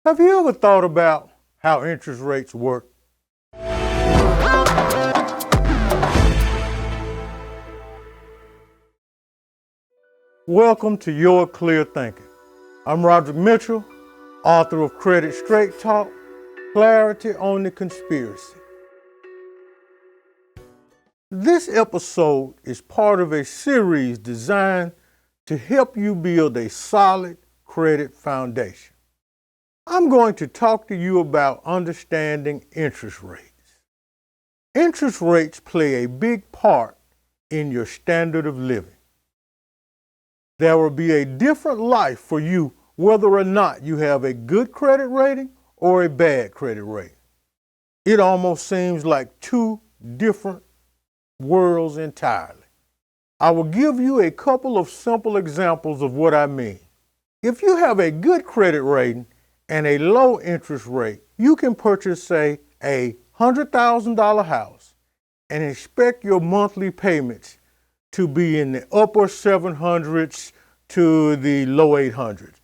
Have you ever thought about how interest rates work? Welcome to Your Clear Thinking. I'm Roderick Mitchell, author of Credit Straight Talk, Clarity on the Conspiracy. This episode is part of a series designed to help you build a solid credit foundation. I'm going to talk to you about understanding interest rates. Interest rates play a big part in your standard of living. There will be a different life for you whether or not you have a good credit rating or a bad credit rating. It almost seems like two different worlds entirely. I will give you a couple of simple examples of what I mean. If you have a good credit rating and a low interest rate, you can purchase, say, a $100,000 house and expect your monthly payments to be in the upper 700s to the low 800s.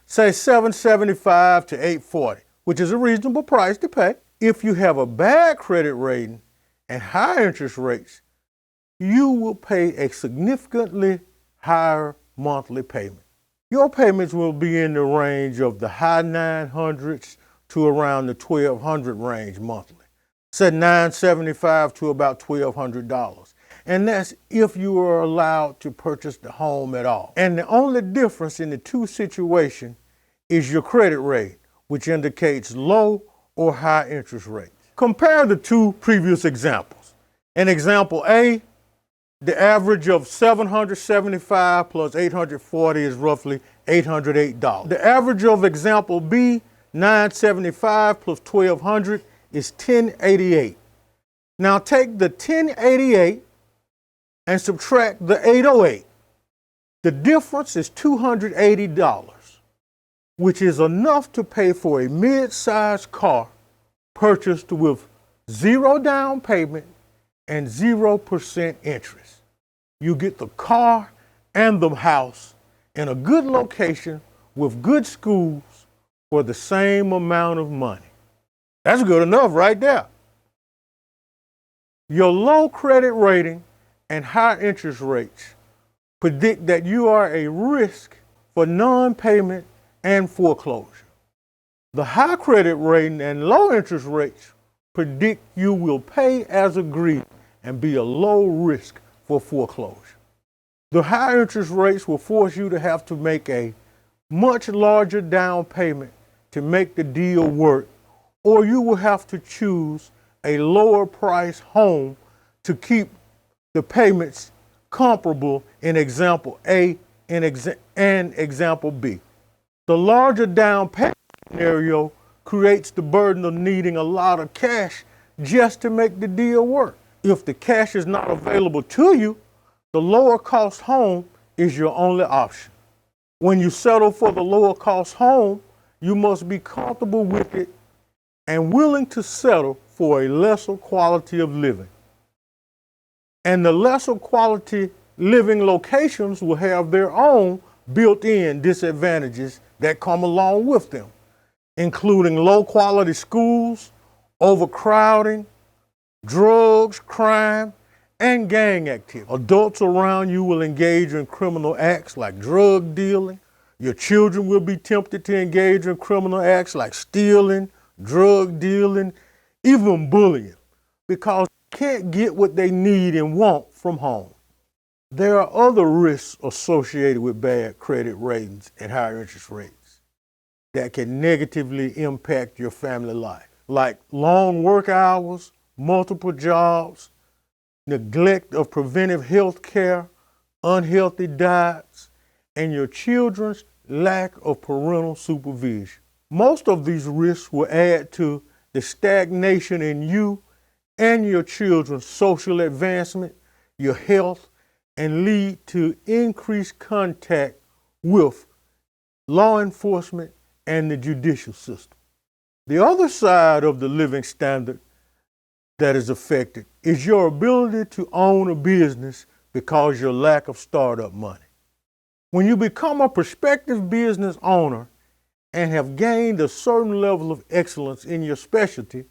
Say $775 to $840, which is a reasonable price to pay. If you have a bad credit rating and high interest rates, you will pay a significantly higher monthly payment. Your payments will be in the range of the high 900s to around the $1,200 range monthly. Say $975 to about $1,200. And that's if you are allowed to purchase the home at all. And the only difference in the two situations is your credit rate, which indicates low or high interest rates. Compare the two previous examples. In example A, the average of $775 plus $840 is roughly $808. The average of example B, $975 plus $1,200 is $1,088. Now take the $1,088 and subtract the $808. The difference is $280, which is enough to pay for a mid-sized car purchased with zero down payment and 0% interest. You get the car and the house in a good location with good schools for the same amount of money. That's good enough right there. Your low credit rating and high interest rates predict that you are a risk for non-payment and foreclosure. The high credit rating and low interest rates predict you will pay as agreed and be a low risk for foreclosure. The high interest rates will force you to have to make a much larger down payment to make the deal work, or you will have to choose a lower price home to keep the payments comparable in example A and example B. The larger down payment scenario creates the burden of needing a lot of cash just to make the deal work. If the cash is not available to you, the lower cost home is your only option. When you settle for the lower cost home, you must be comfortable with it and willing to settle for a lesser quality of living. And the lesser quality living locations will have their own built-in disadvantages that come along with them, including low quality schools, overcrowding, drugs, crime, and gang activity. Adults around you will engage in criminal acts like drug dealing. Your children will be tempted to engage in criminal acts like stealing, drug dealing, even bullying, because they can't get what they need and want from home. There are other risks associated with bad credit ratings and higher interest rates that can negatively impact your family life, like long work hours, multiple jobs, neglect of preventive health care, unhealthy diets, and your children's lack of parental supervision. Most of these risks will add to the stagnation in you and your children's social advancement, your health, and lead to increased contact with law enforcement and the judicial system. The other side of the living standard that is affected is your ability to own a business because your lack of startup money. When you become a prospective business owner and have gained a certain level of excellence in your specialty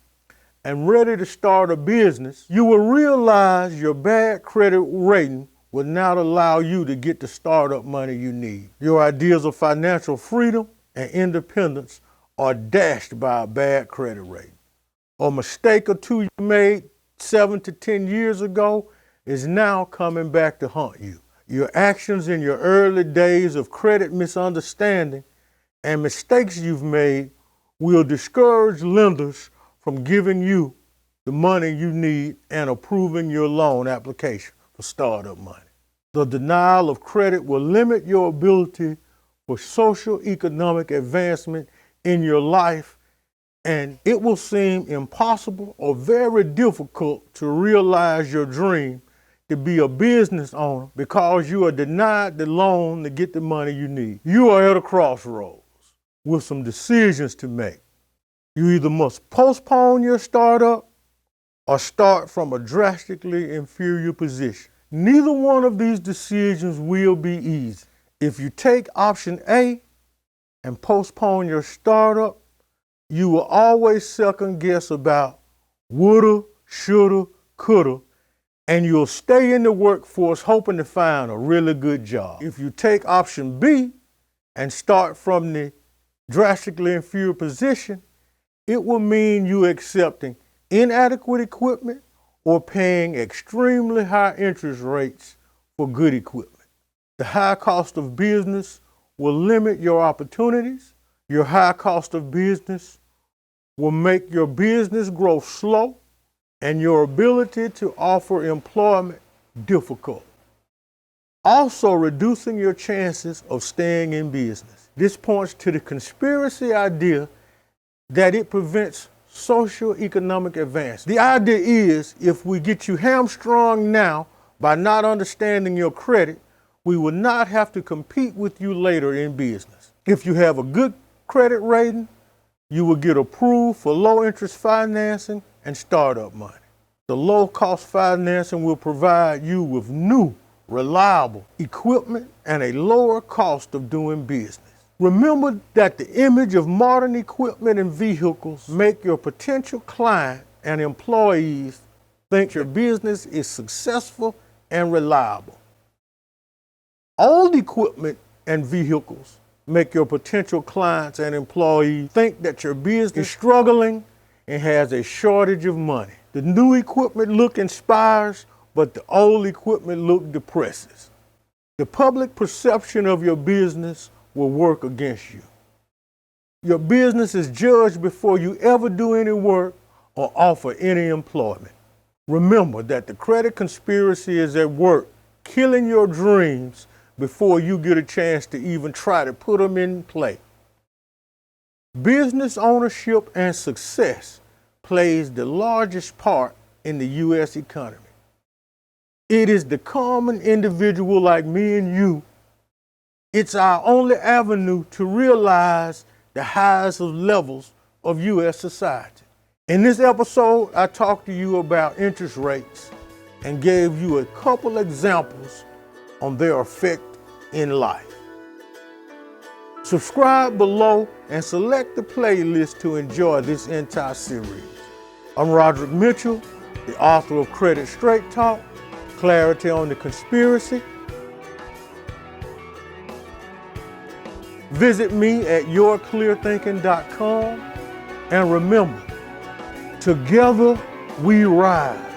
and ready to start a business, you will realize your bad credit rating will not allow you to get the startup money you need. Your ideas of financial freedom and independence are dashed by a bad credit rating. A mistake or two you made 7 to 10 years ago is now coming back to haunt you. Your actions in your early days of credit misunderstanding and mistakes you've made will discourage lenders from giving you the money you need and approving your loan application for startup money. The denial of credit will limit your ability for social economic advancement in your life, and it will seem impossible or very difficult to realize your dream to be a business owner because you are denied the loan to get the money you need. You are at a crossroads with some decisions to make. You either must postpone your startup or start from a drastically inferior position. Neither one of these decisions will be easy. If you take option A and postpone your startup, you will always second guess about woulda, shoulda, coulda, and you'll stay in the workforce hoping to find a really good job. If you take option B and start from the drastically inferior position, it will mean you accepting inadequate equipment or paying extremely high interest rates for good equipment. The high cost of business will limit your opportunities. Your high cost of business will make your business growth slow and your ability to offer employment difficult, also reducing your chances of staying in business. This points to the conspiracy idea that it prevents social economic advance. The idea is if we get you hamstrung now by not understanding your credit, we will not have to compete with you later in business. If you have a good credit rating, you will get approved for low interest financing and startup money. The low cost financing will provide you with new, reliable equipment and a lower cost of doing business. Remember that the image of modern equipment and vehicles make your potential client and employees think your business is successful and reliable. Old equipment and vehicles make your potential clients and employees think that your business is struggling and has a shortage of money. The new equipment look inspires, but the old equipment look depresses. The public perception of your business will work against you. Your business is judged before you ever do any work or offer any employment. Remember that the credit conspiracy is at work, killing your dreams before you get a chance to even try to put them in play. Business ownership and success plays the largest part in the U.S. economy. It is the common individual like me and you. It's our only avenue to realize the highest of levels of U.S. society. In this episode, I talked to you about interest rates and gave you a couple examples on their effect in life. Subscribe below and select the playlist to enjoy this entire series. I'm Roderick Mitchell, the author of Credit Straight Talk, Clarity on the Conspiracy. Visit me at yourclearthinking.com and remember, together we rise.